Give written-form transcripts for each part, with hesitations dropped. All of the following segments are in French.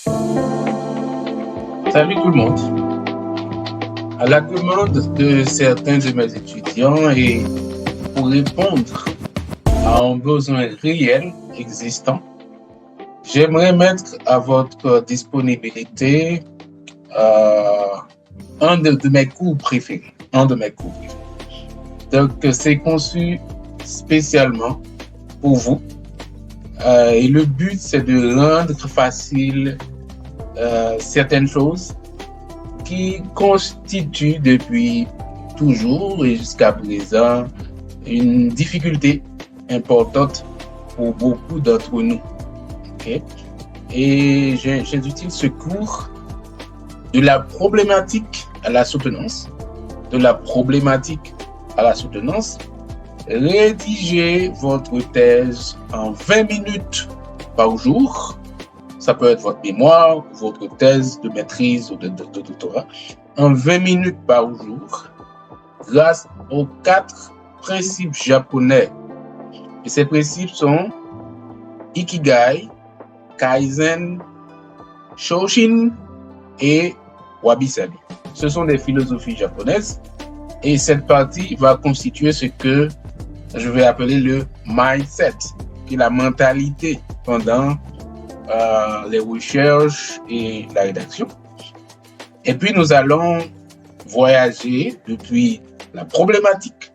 Salut tout le monde. À la demande de certains de mes étudiants et pour répondre à un besoin réel existant, j'aimerais mettre à votre disponibilité un de mes cours préférés. Donc, c'est conçu spécialement pour vous. Et le but, c'est de rendre facile certaines choses qui constituent depuis toujours et jusqu'à présent une difficulté importante pour beaucoup d'entre nous. Okay? Et j'utilise ce cours de la problématique à la soutenance, rédigez votre thèse en 20 minutes par jour. Ça peut être votre mémoire, votre thèse de maîtrise ou de doctorat, en 20 minutes par jour, grâce aux 4 principes japonais. Et ces principes sont Ikigai, Kaizen, Shoshin et Wabi-sabi. Ce sont des philosophies japonaises et cette partie va constituer ce que je vais appeler le mindset, qui est la mentalité pendant les recherches et la rédaction. Et puis nous allons voyager depuis la problématique,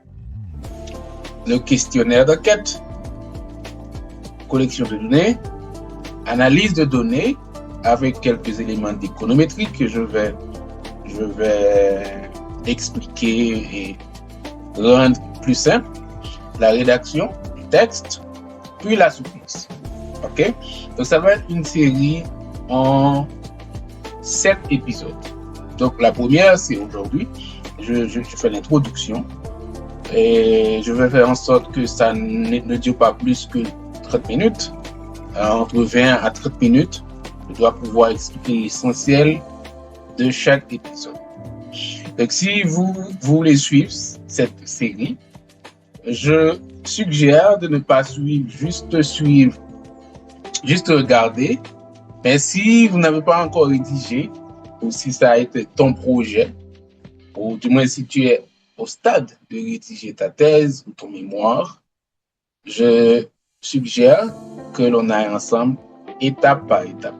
le questionnaire d'enquête, collection de données, analyse de données avec quelques éléments d'économétrie que je vais expliquer et rendre plus simple, la rédaction du texte, puis la soutenance. Ok? Donc ça va être une série en 7 épisodes. Donc la première, c'est aujourd'hui. Je fais l'introduction et je vais faire en sorte que ça ne dure pas plus que 30 minutes. Entre 20 à 30 minutes, je dois pouvoir expliquer l'essentiel de chaque épisode. Donc si vous voulez suivre cette série, je suggère de ne pas juste regarder, mais si vous n'avez pas encore rédigé, ou si ça a été ton projet, ou du moins si tu es au stade de rédiger ta thèse ou ton mémoire, je suggère que l'on aille ensemble étape par étape.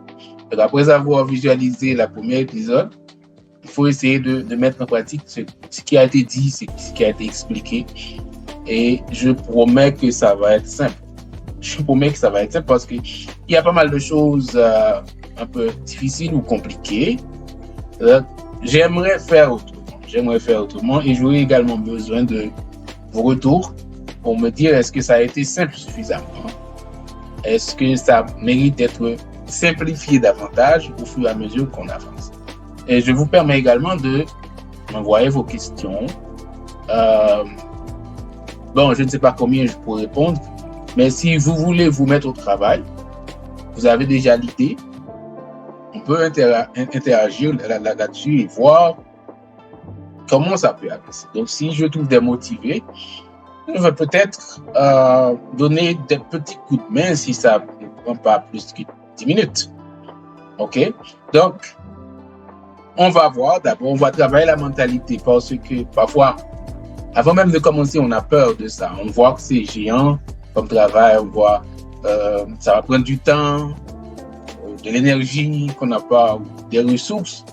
Donc après avoir visualisé le premier épisode, il faut essayer de mettre en pratique ce qui a été dit, ce qui a été expliqué, et je promets que ça va être simple. Parce qu'il y a pas mal de choses un peu difficiles ou compliquées. J'aimerais faire autrement et j'aurai également besoin de vos retours pour me dire est-ce que ça a été simple suffisamment? Est-ce que ça mérite d'être simplifié davantage au fur et à mesure qu'on avance? Et je vous permets également de m'envoyer vos questions. Je ne sais pas combien je pourrais répondre. Mais si vous voulez vous mettre au travail, vous avez déjà l'idée, on peut interagir là-dessus et voir comment ça peut avancer. Donc, si je trouve des motivés, je vais peut-être donner des petits coups de main si ça ne prend pas plus que 10 minutes. OK? Donc, on va voir. D'abord, on va travailler la mentalité parce que parfois, avant même de commencer, on a peur de ça. On voit que c'est géant comme travail, on voit ça va prendre du temps, de l'énergie qu'on n'a pas, des ressources.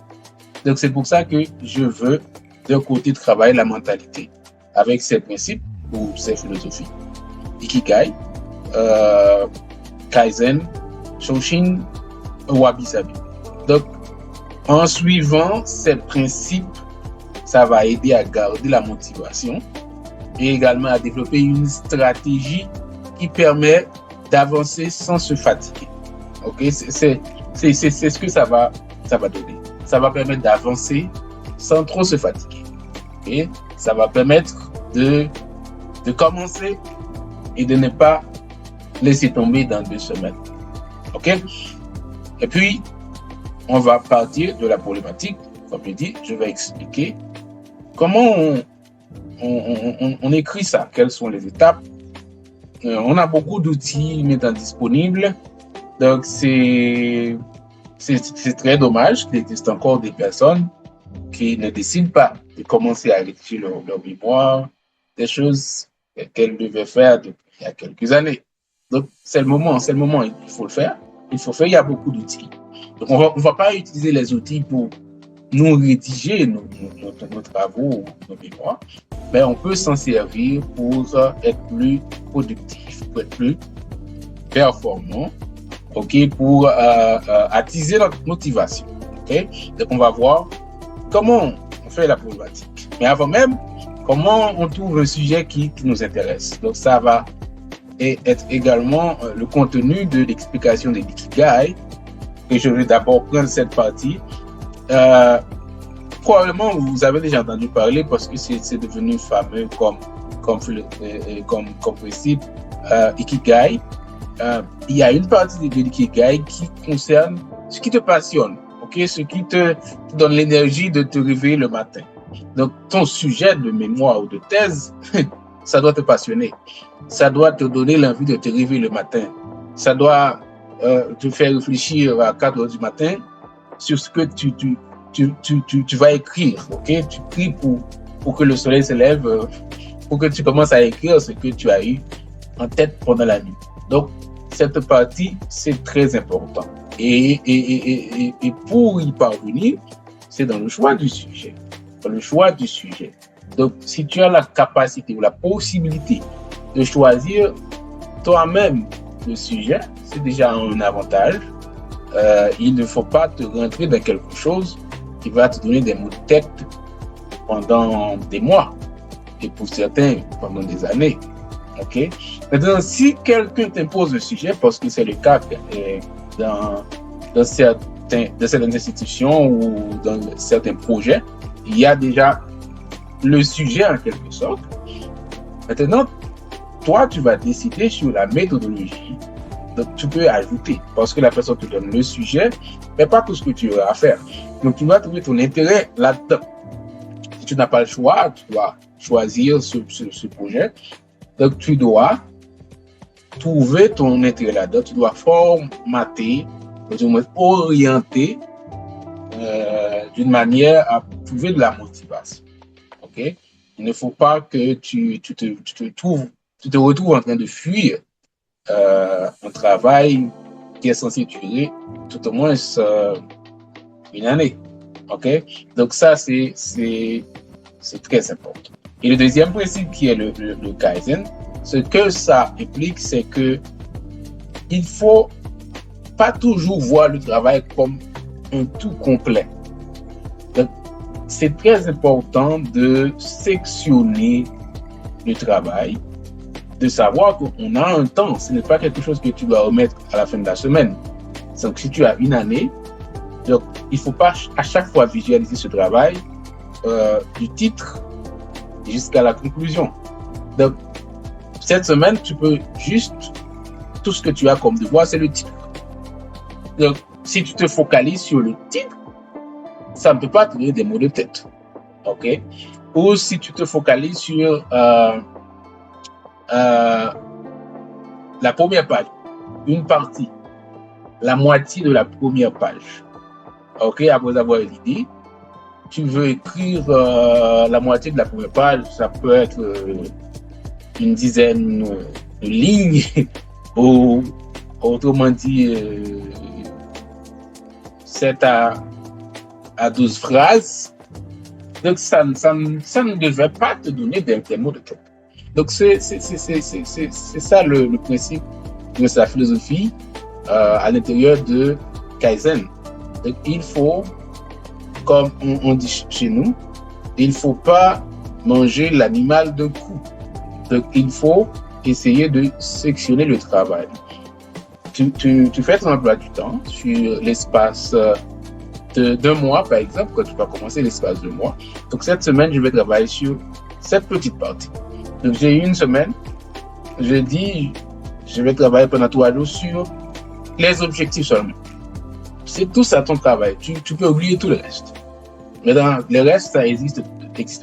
Donc c'est pour ça que je veux d'un côté travailler la mentalité avec ces principes ou ces philosophies. Ikigai, Kaizen, Shoshin, Wabi-sabi. Donc en suivant ces principes, ça va aider à garder la motivation et également à développer une stratégie qui permet d'avancer sans se fatiguer. Ok, c'est ce que ça va donner. Ça va permettre d'avancer sans trop se fatiguer. Et ça va permettre de commencer et de ne pas laisser tomber dans 2 semaines. Ok? Et puis, on va partir de la problématique. Comme je dis, je vais expliquer comment on écrit ça. Quelles sont les étapes? On a beaucoup d'outils maintenant disponibles. Donc, c'est C'est très dommage qu'il existe encore des personnes qui ne décident pas de commencer à rédiger leur mémoire, des choses qu'elles devaient faire depuis il y a quelques années. Donc, c'est le moment, il faut le faire. Il y a beaucoup d'outils. Donc, on va pas utiliser les outils pour nous rédiger nos travaux, nos mémoires, mais on peut s'en servir pour être plus productif, pour être plus performant, ok, pour attiser notre motivation. Ok, donc on va voir comment on fait la problématique. Mais avant même, comment on trouve un sujet qui nous intéresse. Donc ça va être également le contenu de l'explication de l'ikigai. Et je vais d'abord prendre cette partie. Probablement vous avez déjà entendu parler parce que c'est devenu fameux comme principe ikigai. Il y a une partie de l'ikigai qui concerne ce qui te passionne, okay? Ce qui te donne l'énergie de te réveiller le matin. Donc ton sujet de mémoire ou de thèse, ça doit te passionner, ça doit te donner l'envie de te réveiller le matin, ça doit te faire réfléchir à 4 heures du matin sur ce que tu vas écrire, ok? Tu pries pour que le soleil se lève, pour que tu commences à écrire ce que tu as eu en tête pendant la nuit. Donc, cette partie, c'est très important. Et pour y parvenir, c'est dans le choix du sujet. Dans le choix du sujet. Donc, si tu as la capacité ou la possibilité de choisir toi-même le sujet, c'est déjà un avantage. Il ne faut pas te rentrer dans quelque chose qui va te donner des maux de tête pendant des mois et pour certains pendant des années. Ok. Maintenant, si quelqu'un t'impose le sujet, parce que c'est le cas dans certaines institutions ou dans certains projets, il y a déjà le sujet en quelque sorte. Maintenant, toi, tu vas décider sur la méthodologie. Donc, tu peux ajouter, parce que la personne te donne le sujet, mais pas tout ce que tu auras à faire. Donc, tu vas trouver ton intérêt là-dedans. Si tu n'as pas le choix, tu dois choisir ce projet. Donc, tu dois trouver ton intérêt là-dedans. Tu dois formater, du moins orienter d'une manière à trouver de la motivation. Ok? Il ne faut pas que tu te retrouves en train de fuir un travail qui est censé durer tout au moins une année. Ok? Donc ça, c'est très important. Et le deuxième principe qui est le Kaizen, ce que ça implique, c'est que il faut pas toujours voir le travail comme un tout complet. Donc, c'est très important de sectionner le travail, de savoir qu'on a un temps. Ce n'est pas quelque chose que tu dois remettre à la fin de la semaine. Donc, si tu as une année, donc, il ne faut pas à chaque fois visualiser ce travail du titre jusqu'à la conclusion. Donc, cette semaine, tu peux juste, tout ce que tu as comme devoir, c'est le titre. Donc, si tu te focalises sur le titre, ça ne peut pas te donner des maux de tête. OK? Ou si tu te focalises sur la première page, une partie, la moitié de la première page. OK? Après avoir l'idée, tu veux écrire la moitié de la première page, ça peut être une dizaine de lignes, ou autrement dit, 7 à 12 phrases. Donc, ça ne devait pas te donner des mots de tête. Donc, c'est ça le principe de sa philosophie à l'intérieur de Kaizen. Donc, il faut, comme on dit chez nous, il ne faut pas manger l'animal d'un coup. Donc, il faut essayer de sectionner le travail. Tu fais ton emploi du temps sur l'espace d'un mois, par exemple, quand tu vas commencer l'espace de mois. Donc, cette semaine, je vais travailler sur cette petite partie. Donc, j'ai une semaine, je dis, je vais travailler pendant 3 jours sur les objectifs seulement. C'est tout ça ton travail. Tu peux oublier tout le reste. Mais dans le reste, ça existe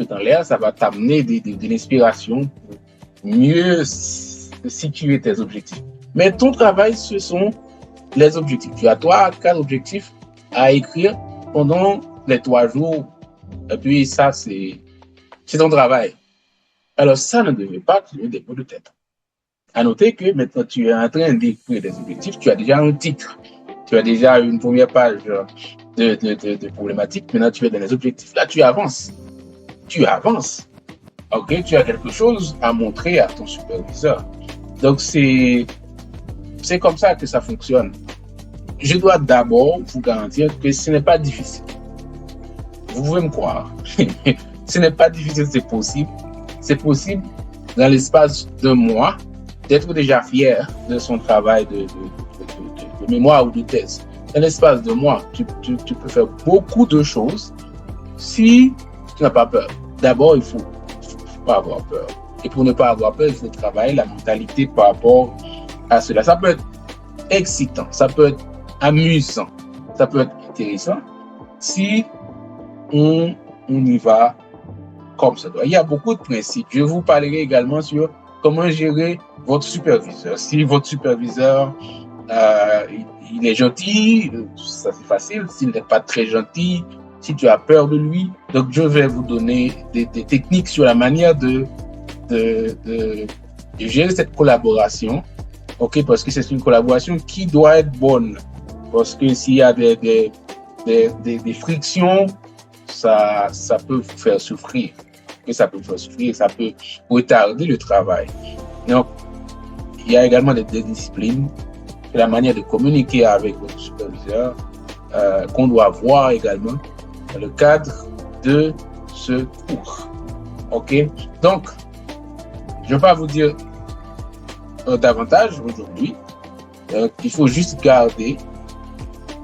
dans l'air, ça va t'amener de l'inspiration pour mieux situer tes objectifs. Mais ton travail, ce sont les objectifs. Tu as 3 à 4 objectifs à écrire pendant les 3 jours. Et puis ça, c'est ton travail. Alors ça ne devait pas créer des maux de tête. À noter que maintenant tu es en train d'écrire des objectifs, tu as déjà un titre, tu as déjà une première page de problématiques, maintenant tu es dans les objectifs. Là, tu avances. Ok, tu as quelque chose à montrer à ton superviseur. Donc c'est comme ça que ça fonctionne. Je dois d'abord vous garantir que ce n'est pas difficile. Vous pouvez me croire. Ce n'est pas difficile, c'est possible. C'est possible dans l'espace d'un mois d'être déjà fier de son travail de mémoire ou de thèse. Dans l'espace de mois, tu peux faire beaucoup de choses si tu n'as pas peur. D'abord, il faut pas avoir peur. Et pour ne pas avoir peur, il faut travailler la mentalité par rapport à cela. Ça peut être excitant, ça peut être amusant, ça peut être intéressant si on y va comme ça doit. Il y a beaucoup de principes. Je vous parlerai également sur comment gérer votre superviseur. Si votre superviseur il est gentil, ça c'est facile. S'il n'est pas très gentil, si tu as peur de lui, donc je vais vous donner des techniques sur la manière de gérer cette collaboration. Ok, parce que c'est une collaboration qui doit être bonne. Parce que s'il y a des frictions, ça peut vous faire souffrir. Ça peut retarder le travail. Donc, il y a également des disciplines, la manière de communiquer avec votre superviseur qu'on doit voir également dans le cadre de ce cours. Ok? Donc, je ne vais pas vous dire davantage aujourd'hui. Il faut juste garder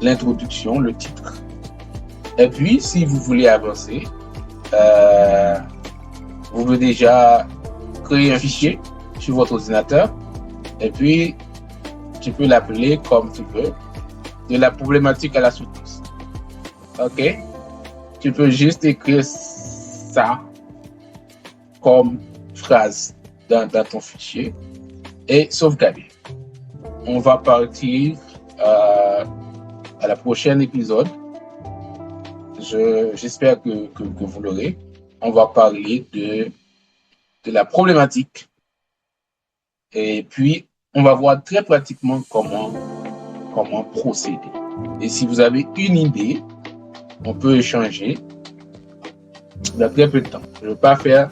l'introduction, le titre. Et puis, si vous voulez avancer, vous pouvez déjà créer un fichier sur votre ordinateur et puis tu peux l'appeler comme tu veux, de la problématique à la soutenance. Ok? Tu peux juste écrire ça comme phrase dans ton fichier et sauvegarder. On va partir à la prochaine épisode. J'espère que vous l'aurez. On va parler de la problématique et puis on va voir très pratiquement comment procéder. Et si vous avez une idée, on peut échanger dans très peu de temps. Je ne veux pas faire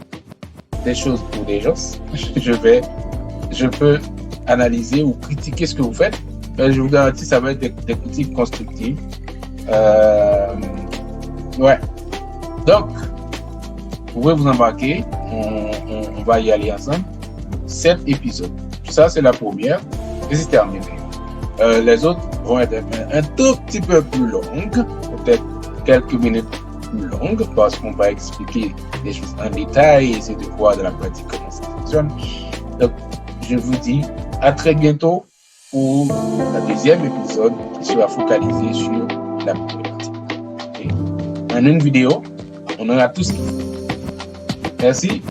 des choses pour des gens. Je peux analyser ou critiquer ce que vous faites, mais je vous garantis ça va être des critiques constructives. Ouais. Donc, vous pouvez vous embarquer. On va y aller ensemble. 7 épisodes. Ça, c'est la première. Et c'est terminé. Les autres vont être un tout petit peu plus longues, peut-être quelques minutes plus longues, parce qu'on va expliquer des choses en détail et essayer de voir de la pratique comment ça fonctionne. Donc, je vous dis à très bientôt pour le deuxième épisode qui sera focalisé sur la problématique. En une vidéo, on aura tout ce qu'il faut. Merci.